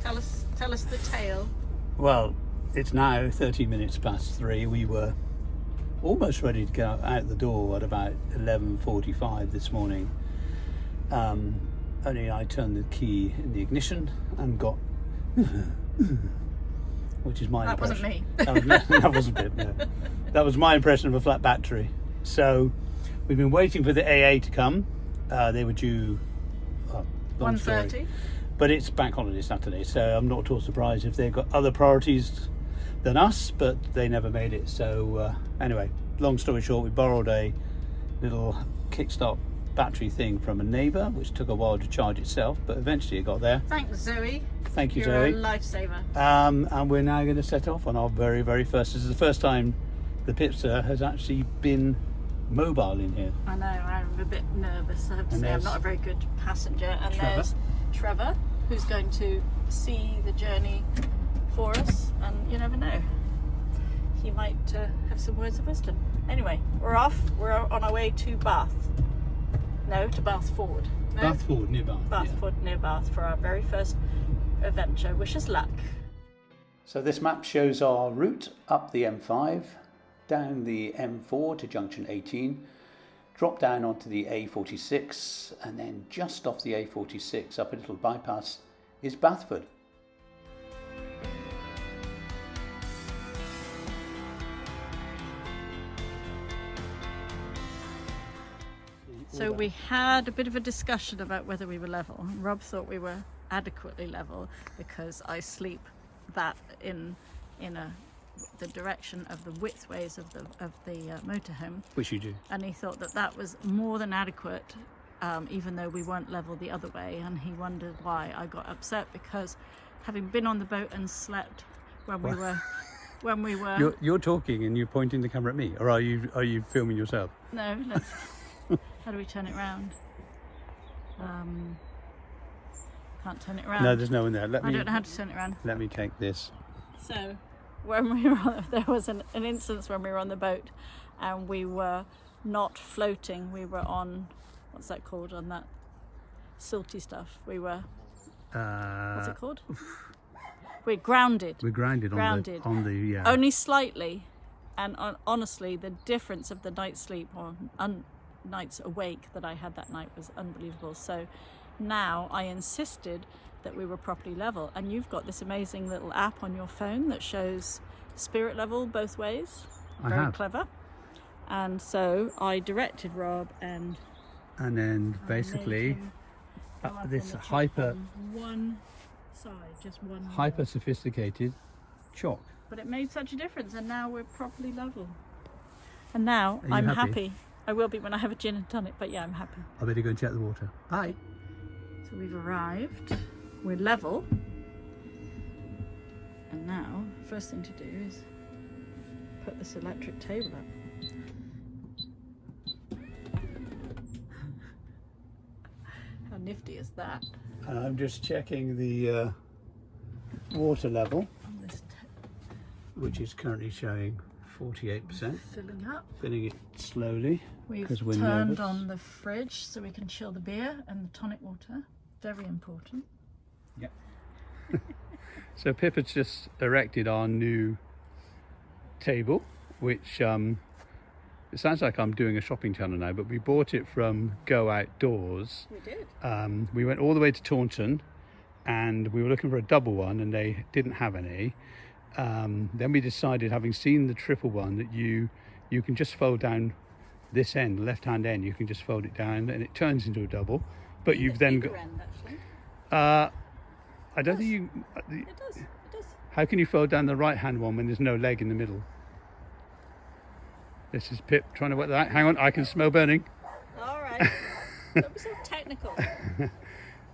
Tell us the tale. Well, it's now 30 minutes past 3. We were almost ready to go out the door at about 11:45 this morning. Only I turned the key in the ignition and got which is my impression. That wasn't me. That wasn't it, no. That was my impression of a flat battery. So we've been waiting for the AA to come. They were due 1:30. But it's bank holiday Saturday, so I'm not at all surprised if they've got other priorities than us, but they never made it. So anyway, long story short, we borrowed a little kickstart battery thing from a neighbour, which took a while to charge itself, but eventually it got there. Thanks, Zoe. Thank you, You're Zoe. a lifesaver. And we're now going to set off on our very, very first. This is the first time the Pipster has actually been mobile in here. I know, I'm a bit nervous. I have to And say, I'm there's not a very good passenger. And Trevor. there's Trevor, who's going to see the journey for us. And you never know, he might have some words of wisdom. Anyway, we're off. We're on our way to Bath. No, to Bathford. No? Bathford, near Bath. Bathford, near Bath, for our very first adventure. Wish us luck. So this map shows our route up the M5, down the M4 to junction 18, drop down onto the A46, and then just off the A46 up a little bypass is Bathford. So we had a bit of a discussion about whether we were level. Rob thought we were adequately level because I sleep that in the direction of the widthways of the motorhome. Which you do. And he thought that was more than adequate, even though we weren't level the other way. And he wondered why I got upset, because having been on the boat and slept when we were You're talking and you're pointing the camera at me, or are you filming yourself? No, let's. How do we turn it round? Can't turn it round. No, there's no one there. I don't know how to turn it round. Let me take this. So, when we were there was an instance when we were on the boat, and we were not floating. We were on, what's that called? On that silty stuff. We were. What's it called? We're grounded. We're grounded. On the yeah. Only slightly, and honestly, the difference of the night's sleep or nights awake that I had that night was unbelievable. So now I insisted that we were properly level, and you've got this amazing little app on your phone that shows spirit level both ways. Very clever. And so I directed Rob and then basically this hyper one side, just one hyper sophisticated chalk. But it made such a difference, and now we're properly level. And now Are you I'm happy? happy. I will be when I have a gin and tonic, but yeah, I'm happy. I better go and check the water. Bye. So we've arrived, we're level, and now first thing to do is put this electric table up. How nifty is that? And I'm just checking the water level, On this which is currently showing 48%. filling up. Filling it slowly. We've 'Cause we're turned nervous. on the fridge so we can chill the beer and the tonic water. Very important. Yeah. So Pip has just erected our new table, which it sounds like I'm doing a shopping channel now, but we bought it from Go Outdoors. We did. We went all the way to Taunton, and we were looking for a double one, and they didn't have any. Then we decided, having seen the triple one, that you can just fold down this end, the left-hand end. You can just fold it down, and it turns into a double. But you've then got. End, actually. I don't think you. It does. It does. How can you fold down the right-hand one when there's no leg in the middle? This is Pip trying to work that out. Hang on, I can smell burning. All right. Don't be so technical.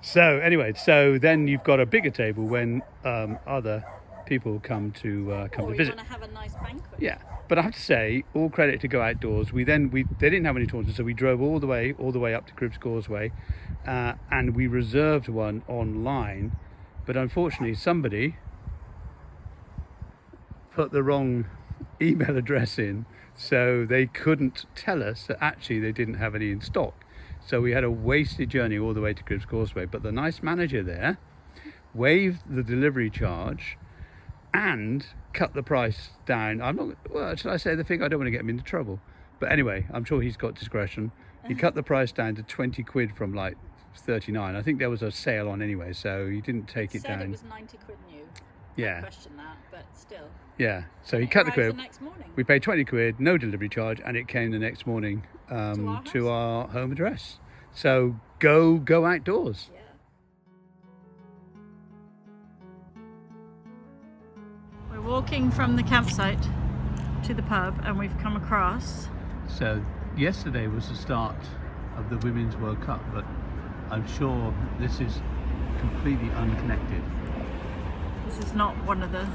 So anyway, so then you've got a bigger table when other people come to visit. Want to have a nice banquet. Yeah, but I have to say, all credit to Go Outdoors. They didn't have any Taunton, so we drove all the way up to Cribbs Causeway, and we reserved one online. But unfortunately, somebody put the wrong email address in, so they couldn't tell us that actually they didn't have any in stock. So we had a wasted journey all the way to Cribbs Causeway. But the nice manager there waived the delivery charge and cut the price down. I'm not, well, should I say the figure? I don't want to get him into trouble. But anyway, I'm sure he's got discretion. He cut the price down to 20 quid from like 39. I think there was a sale on anyway, so he didn't take it down. Said it was 90 quid new. Yeah. I question that, but still. Yeah, so he cut the quid. The next morning. We paid 20 quid, no delivery charge, and it came the next morning to our home address. So go outdoors. Yeah. We're walking from the campsite to the pub, and we've come across. So yesterday was the start of the Women's World Cup, but I'm sure this is completely unconnected. This is not one of the...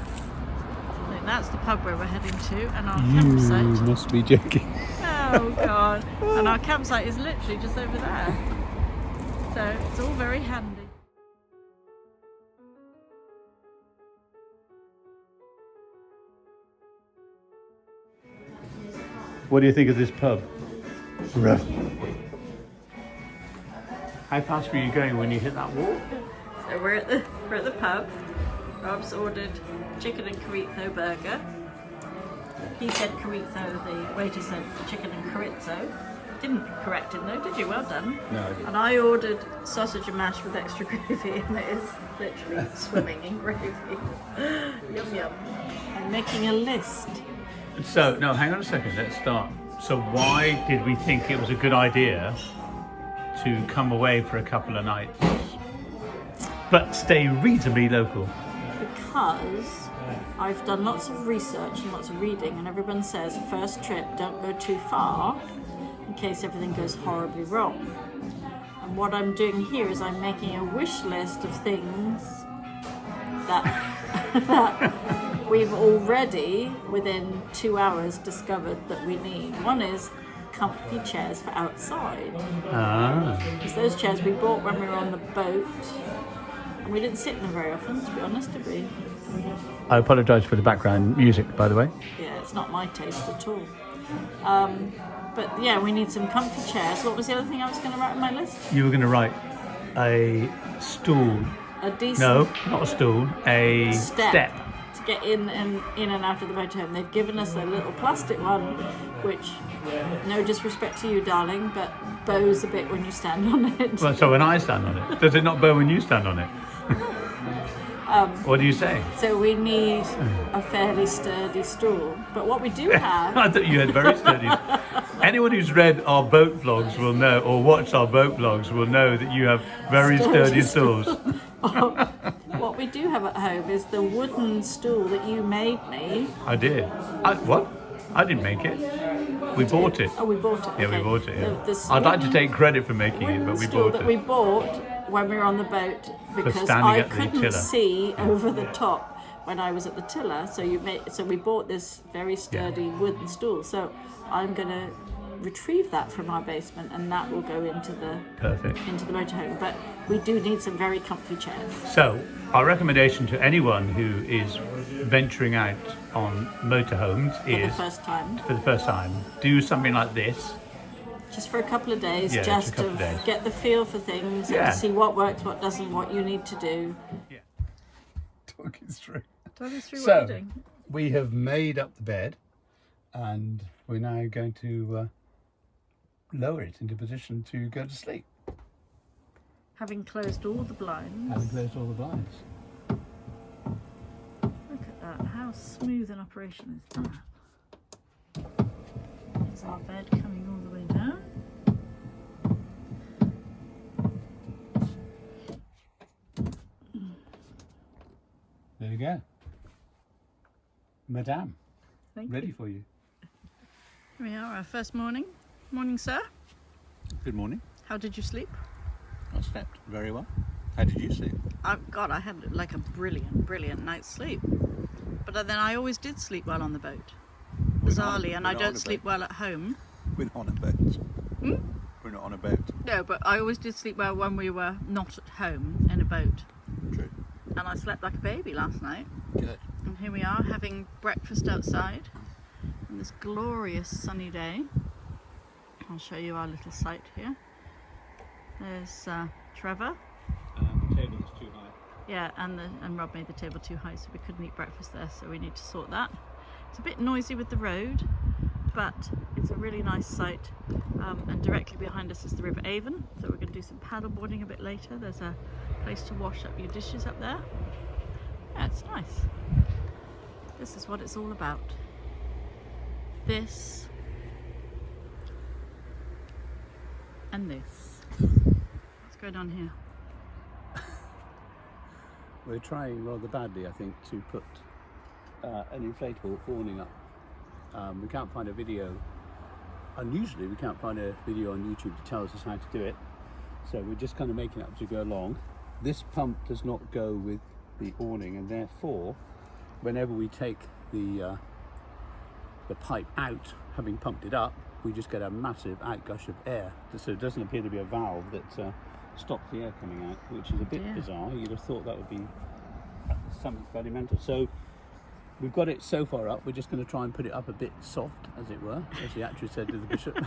Look, that's the pub where we're heading to, and our campsite... You must be joking. Oh God. And our campsite is literally just over there. So it's all very handy. What do you think of this pub? Rough. How fast were you going when you hit that wall? So we're at the pub. Rob's ordered chicken and chorizo burger. He said chorizo, the waiter said chicken and chorizo. Didn't correct him though, did you? Well done. No, I didn't. And I ordered sausage and mash with extra gravy, and it is literally swimming in gravy. Yum yum. I'm making a list. So, no, hang on a second, let's start. So why did we think it was a good idea to come away for a couple of nights, but stay reasonably local? Because I've done lots of research and lots of reading, and everyone says first trip, don't go too far in case everything goes horribly wrong. And what I'm doing here is I'm making a wish list of things that that we've already within 2 hours discovered that we need. One is comfy chairs for outside. Because those chairs we bought when we were on the boat, and we didn't sit in them very often, to be honest, did we? I apologise for the background music, by the way. Yeah, it's not my taste at all. But yeah, we need some comfy chairs. What was the other thing I was going to write on my list? You were going to write a stool. A decent... No, not a stool, a step. To get in and out of the motorhome. They've given us a little plastic one, which, no disrespect to you, darling, but bows a bit when you stand on it. Well, so when I stand on it, does it not bow when you stand on it? What do you say? So we need a fairly sturdy stool. But what we do have... I thought you had very sturdy. Anyone who's read our boat vlogs will know, or watched our boat vlogs will know that you have very sturdy stools. What we do have at home is the wooden stool that you made me. I did. What? I didn't make it. We bought it. Oh, we bought it. Yeah, okay. we bought it. Yeah. The I'd like to take credit for making it, but we stool bought that it. we bought when we were on the boat because standing I at the couldn't tiller. see over the top when I was at the tiller. So we bought this very sturdy wooden stool. So I'm going to retrieve that from our basement, and that will go into the motorhome. But we do need some very comfy chairs. So our recommendation to anyone who is venturing out on motorhomes is for the first time, do something like this. Just for a couple of days, Yeah, just a couple of to days. get the feel for things Yeah. and see what works, what doesn't, what you need to do. Yeah. Talk us through. Talk us through what So you're doing. we have made up the bed, and we're now going to lower it into position to go to sleep. Having closed all the blinds. Having closed all the blinds. Look at that. How smooth an operation is that? There's our bed coming all the way down. There you go. Madame, Thank ready you. for you. Here we are, our first morning. Morning, sir. Good morning. How did you sleep? I slept very well. How did you sleep? God, I had like a brilliant night's sleep. But then I always did sleep well on the boat. Bizarrely, and I don't sleep well at home. We're not on a boat. Hmm? We're not on a boat. No, but I always did sleep well when we were not at home in a boat. True. And I slept like a baby last night. Good. And here we are having breakfast outside on this glorious sunny day. I'll show you our little site here. There's Trevor. The table is too high. Yeah, and Rob made the table too high, so we couldn't eat breakfast there, so we need to sort that. It's a bit noisy with the road, but it's a really nice site, and directly behind us is the River Avon, so we're going to do some paddle boarding a bit later. There's a place to wash up your dishes up there. Yeah, it's nice. This is what it's all about. This and this. What's going on here? We're trying rather badly, I think, to put an inflatable awning up. We can't find a video. Unusually, we can't find a video on YouTube that tells us how to do it. So we're just kind of making it up as we go along. This pump does not go with the awning, and therefore, whenever we take the pipe out, having pumped it up, we just get a massive outgush of air. So it doesn't appear to be a valve that stops the air coming out, which is a bit bizarre. You'd have thought that would be something fairly mental. So we've got it so far up, we're just going to try and put it up a bit soft, as it were, as the actress said to the bishop,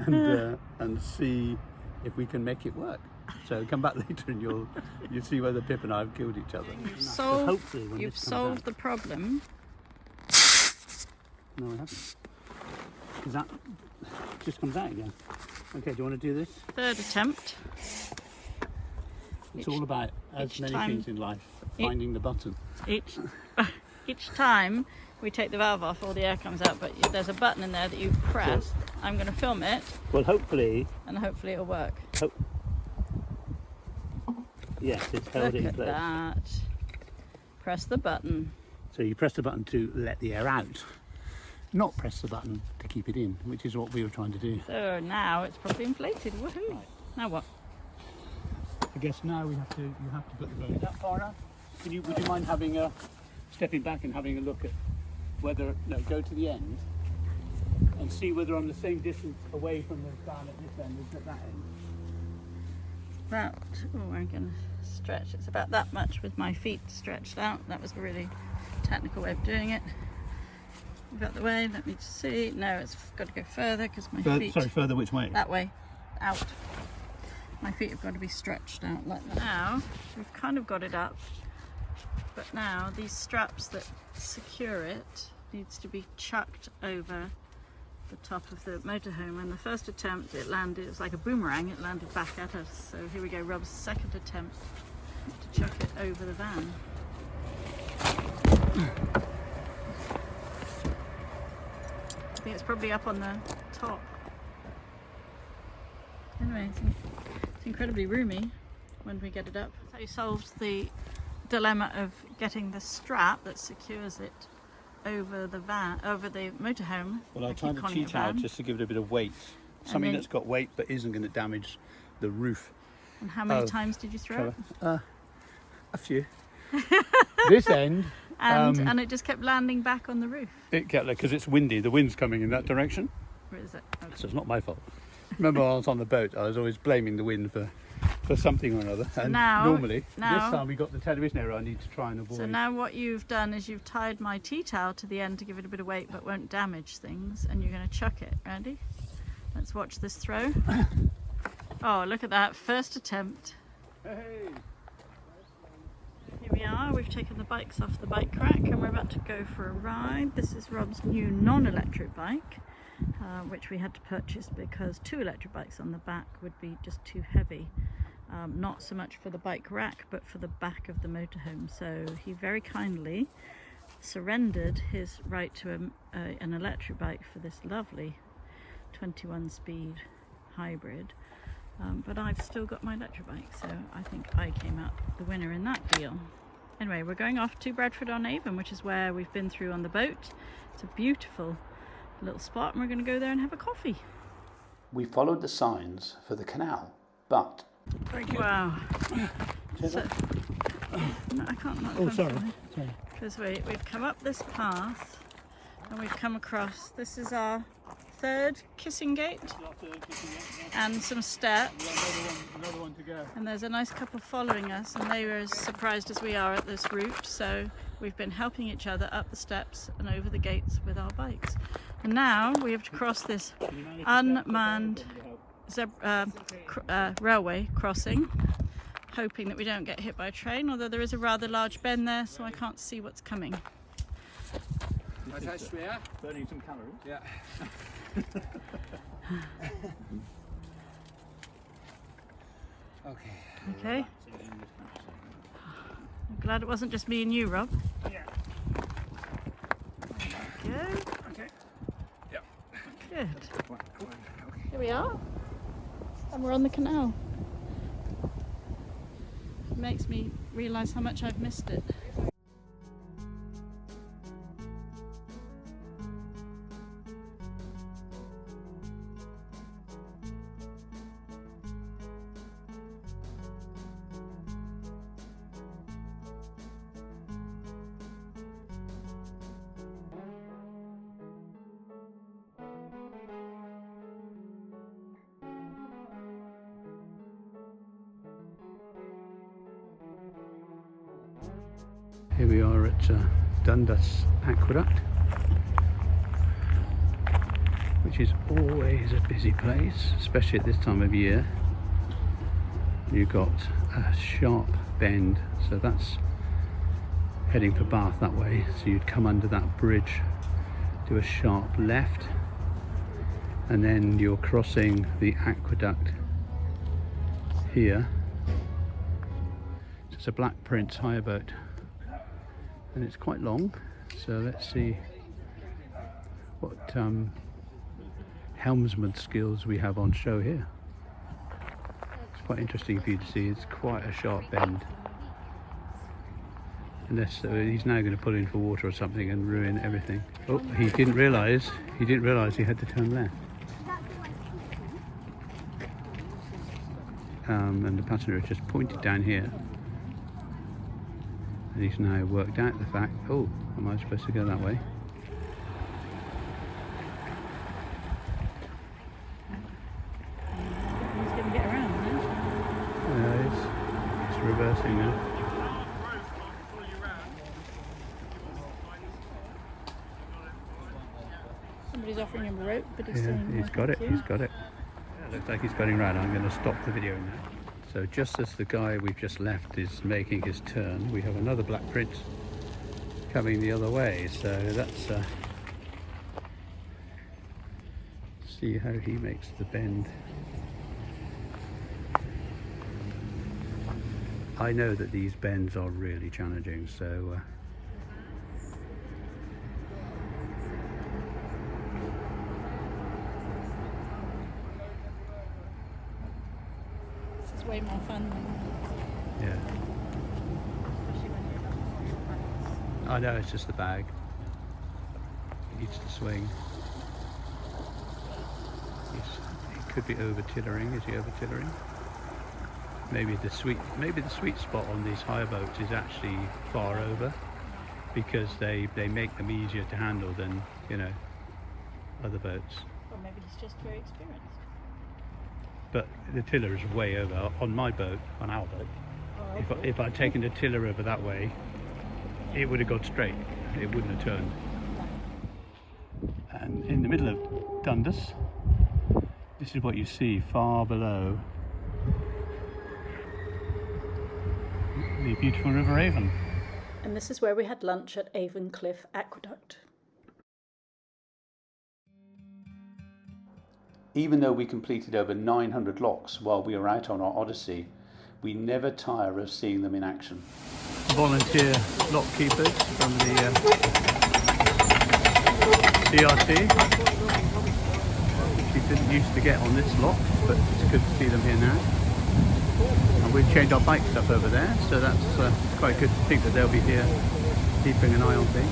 and see if we can make it work. So come back later and you'll see whether Pip and I have killed each other. You've solved the problem. No, I haven't. Because that just comes out again. Okay, do you want to do this? Third attempt. It's all about, as many things in life, finding the button. Each time we take the valve off, all the air comes out, but there's a button in there that you press. I'm going to film it. Well, hopefully. And hopefully it'll work. Yes, it's held in place. Look at that. Press the button. So you press the button to let the air out, not press the button to keep it in, which is what we were trying to do. So now it's properly inflated. Woohoo! Right. Now what? I guess now you have to put the boat. Is that far enough? Would you mind stepping back and having a look at go to the end and see whether I'm the same distance away from the van at this end as at that end? I'm going to stretch. It's about that much with my feet stretched out. That was a really technical way of doing it. Move out the way, let me just see. No, it's got to go further because my feet... Sorry, further which way? That way, out. My feet have got to be stretched out like that. Now, we've kind of got it up, but now these straps that secure it needs to be chucked over the top of the motorhome. And the first attempt, it was like a boomerang, it landed back at us. So here we go, Rob's second attempt to chuck it over the van. I think it's probably up on the top. Anyway, it's incredibly roomy when we get it up. So you solved the dilemma of getting the strap that secures it over the motorhome. Well, I tried to cheat out just to give it a bit of weight. Something that's got weight but isn't going to damage the roof. And how many times did you throw it? A few. This end. And it just kept landing back on the roof. It kept, because it's windy, the wind's coming in that direction. Where is it? Okay. So it's not my fault. Remember when I was on the boat, I was always blaming the wind for something or another. And normally, this time we got the television error I need to try and avoid. So now what you've done is you've tied my tea towel to the end to give it a bit of weight but won't damage things, and you're going to chuck it. Ready? Let's watch this throw. Oh, look at that. First attempt. Hey! Here we are, we've taken the bikes off the bike rack and we're about to go for a ride. This is Rob's new non-electric bike, which we had to purchase because 2 electric bikes on the back would be just too heavy. Not so much for the bike rack, but for the back of the motorhome. So he very kindly surrendered his right to an electric bike for this lovely 21-speed hybrid. But I've still got my electric bike, so I think I came out the winner in that deal. Anyway, we're going off to Bradford on Avon, which is where we've been through on the boat. It's a beautiful little spot, and we're going to go there and have a coffee. We followed the signs for the canal, but... Wow. So, no, I can't. Oh, sorry. Because we've come up this path, and we've come across, this is our third kissing gate, and some steps, another one to go. And there's a nice couple following us, and they were as surprised as we are at this route, so we've been helping each other up the steps and over the gates with our bikes. And now we have to cross this unmanned railway crossing, hoping that we don't get hit by a train, although there is a rather large bend there, so I can't see what's coming. Burning some calories. Yeah. Okay. Okay. I'm glad it wasn't just me and you, Rob. Yeah. There we go. Okay. Yeah. Good. Come on. Okay. Here we are. And we're on the canal. It makes me realise how much I've missed it. Here we are at Dundas Aqueduct, which is always a busy place, especially at this time of year. You've got a sharp bend, so that's heading for Bath that way. So you'd come under that bridge, do a sharp left, and then you're crossing the aqueduct here. So it's a Black Prince hire boat. And it's quite long, so let's see what helmsman skills we have on show here. It's quite interesting for you to see. It's quite a sharp bend. Unless he's now going to pull in for water or something and ruin everything. Oh, he didn't realise he had to turn left. And the passenger has just pointed down here. And he's now worked out the fact, oh, am I supposed to go that way? He's going to get around now. It's reversing now. Somebody's offering him a rope, but he's Yeah, saying he's no, got it, thank you. he's got it. Yeah, looks like he's going round. I'm going to stop the video now. So just as the guy we've just left is making his turn, we have another Black Prince coming the other way. So that's see how he makes the bend. I know that these bends are really challenging, so This is way more fun than yeah. especially when you're not on your bikes. I know, it's just the bag. It needs to swing. He could be over tillering. Is he over tillering? Maybe the sweet spot on these hire boats is actually far over, because they make them easier to handle than, you know, other boats. Or maybe he's just very experienced. But the tiller is way over on my boat, on our boat. Oh, If I'd taken the tiller over that way, it would have gone straight. It wouldn't have turned. And in the middle of Dundas, this is what you see far below the beautiful River Avon. And this is where we had lunch at Avon Cliff Aqueduct. Even though we completed over 900 locks while we were out on our odyssey, we never tire of seeing them in action. Volunteer lock keepers from the CRT. She didn't used to get on this lock, but it's good to see them here now. And we've changed our bike stuff over there, so that's quite good to think that they'll be here keeping an eye on things.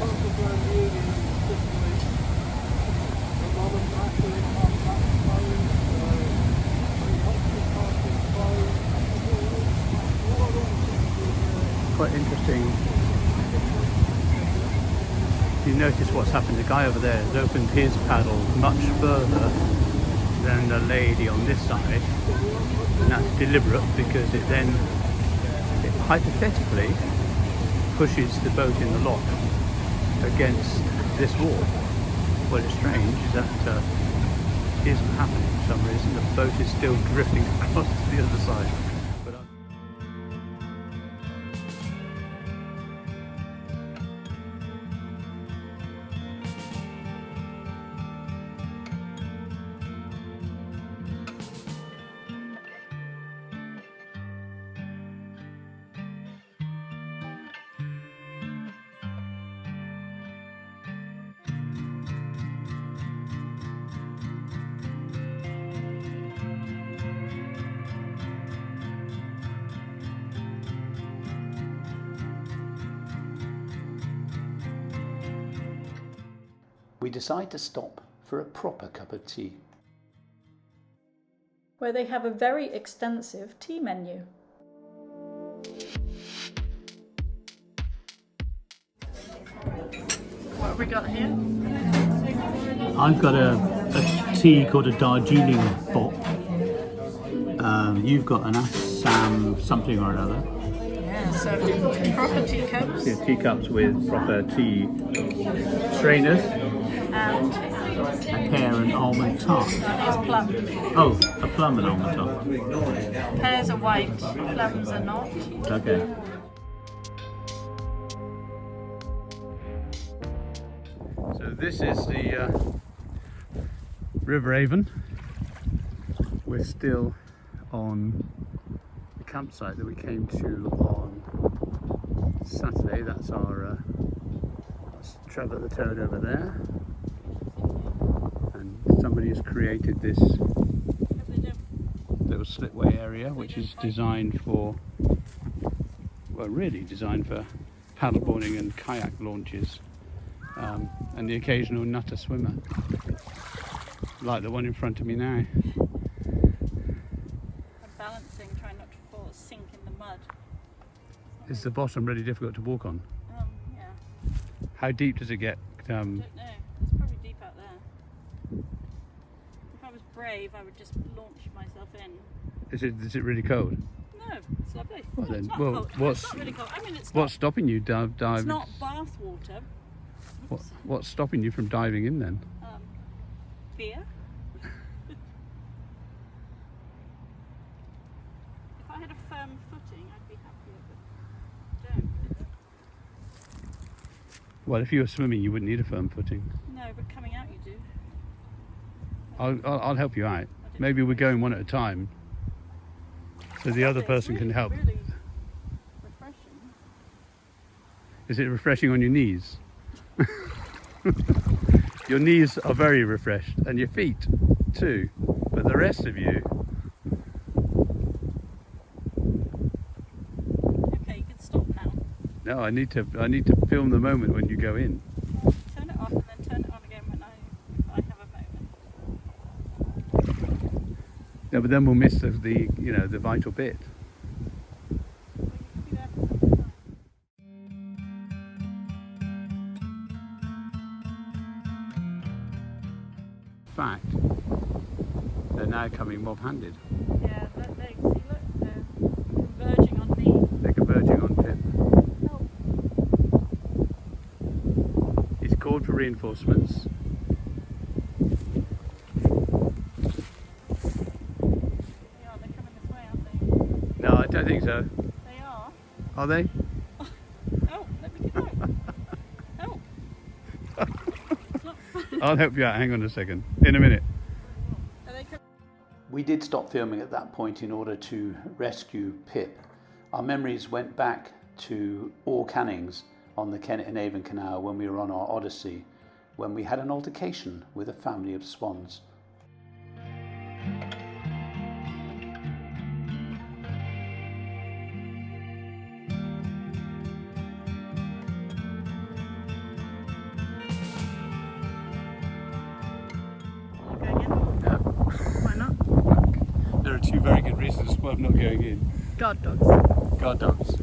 Quite interesting. You notice what's happened. The guy over there has opened his paddle much further than the lady on this side, and that's deliberate because it hypothetically pushes the boat in the lock against this wall. What is strange is that isn't happening for some reason. The boat is still drifting across to the other side. But we decide to stop for a proper cup of tea. Where they have a very extensive tea menu. What have we got here? I've got a tea called a Darjeeling Bop. You've got an Assam something or another. Yeah, served in proper teacups. Yeah, teacups with proper tea strainers. And A pear and almond tart. here's plum. Oh, a plum and almond tart. Pears are white, plums are not. Okay. So this is the River Avon. We're still on the campsite that we came to on Saturday. That's our that's Trevor the Toad over there. And somebody has created this little slipway area which is designed for, well, really designed for paddleboarding and kayak launches, and the occasional nutter swimmer like the one in front of me now. I'm balancing, trying not to sink in the mud. Is the bottom really difficult to walk on? Yeah. How deep does it get? I don't know. It's probably deep out there. If I was brave, I would just launch myself in. Is it really cold? No, it's lovely. Well No, then, it's not well, cold. what's- It's not really cold. I mean, it's What's not. stopping you dive? It's not bath water. What's stopping you from diving in then? Fear. If I had a firm footing, I'd be happier, but I don't. Well, if you were swimming, you wouldn't need a firm footing. No, but coming out you do. I'll help you out. Maybe we're going one at a time, so the other It's person can really, help. Really refreshing. Is it refreshing on your knees? Your knees are very refreshed, and your feet too. But the rest of you, Okay, you can stop now. no. I need to film the moment when you go in. Turn it off and then turn it on again when I have a moment. No, but then we'll miss the the vital bit. Well, you can be there for some time. In fact, they're now coming mob-handed. Yeah, see, look, they're converging on me. They're converging on Pip. Help. He's called for reinforcements. They're coming this way, aren't they? No, I don't think so. They are. Are they? Oh, let me get out. Help. It's not fun. I'll help you out. Hang on a second. In a minute. Are they coming? We did stop filming at that point in order to rescue Pip. Our memories went back to All Cannings on the Kennet and Avon Canal when we were on our odyssey, when we had an altercation with a family of swans. Going in? Yeah. Why not? There are two very good reasons why I'm not going in. Guard dogs. Guard dogs.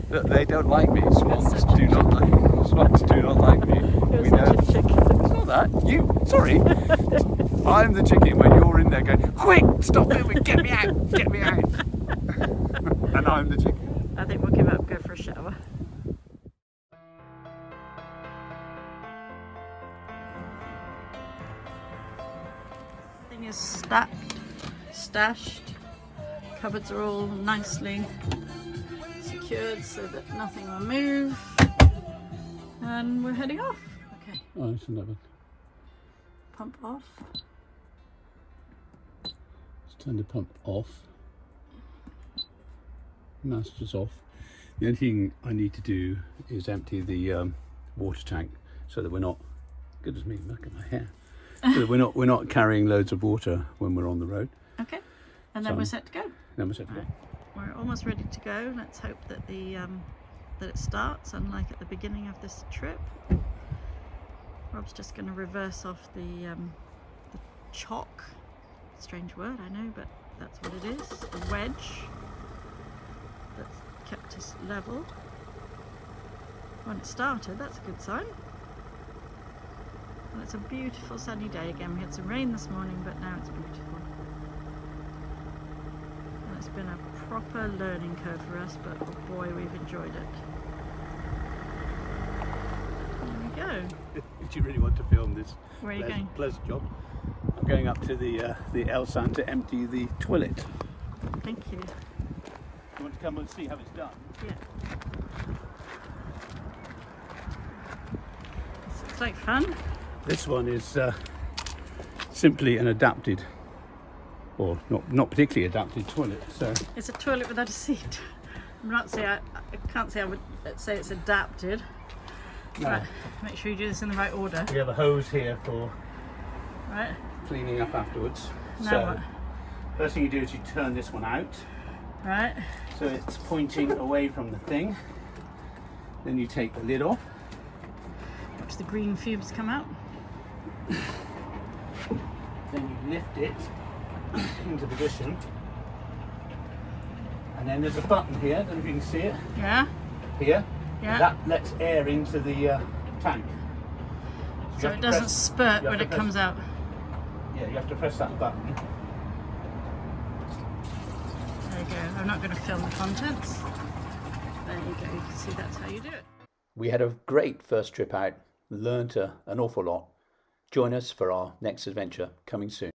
Look, they don't like me. Swans do not like me. Swans do not like me. You're We such know. a chicken. It's not that. You. Sorry. I'm the chicken when you're in there going, quick, stop filming, get me out, get me out. And I'm the chicken. I think we'll give up, go for a shower. Everything is stacked, stashed. Cupboards are all nicely secured so that nothing will move. And we're heading off. Okay, Oh, it's another. pump off. Let's turn the pump off. Master's off. The only thing I need to do is empty the water tank so that we're not, goodness me, look at my hair. So that we're not carrying loads of water when we're on the road. Okay, and then So- we're set to go. Then we're set to go. We're almost ready to go. Let's hope that that it starts, unlike at the beginning of this trip. Rob's just going to reverse off the chock. Strange word, I know, but that's what it is. A wedge that's kept us level. When it started, that's a good sign. And it's a beautiful sunny day again. We had some rain this morning, but now it's beautiful. And it's been a proper learning curve for us, but oh boy, we've enjoyed it. There we go. Did you really want to film this? Where are you going? Pleasant job. I'm going up to the Elsan to empty the toilet. Thank you. You want to come and see how it's done? Yeah. This looks like fun. This one is simply an adapted, or not particularly adapted toilet. So It's a toilet without a seat. I'm not saying I can't say I would say it's adapted. no. Right, make sure you do this in the right order. We have a hose here for Right. cleaning up afterwards. Now So what? first thing you do is you turn this one out, Right. so it's pointing away from the thing. Then you take the lid off. Watch the green fumes come out. Then you lift it into position, and then there's a button here. I don't know if you can see it Yeah. here. Yeah. That lets air into the tank. you So have it to doesn't press- spurt you have when to it press- comes out. Yeah, you have to press that button. There you go. I'm not going to film the contents. There you go. You can see that's how you do it. We had a great first trip out, learned an awful lot. Join us for our next adventure coming soon.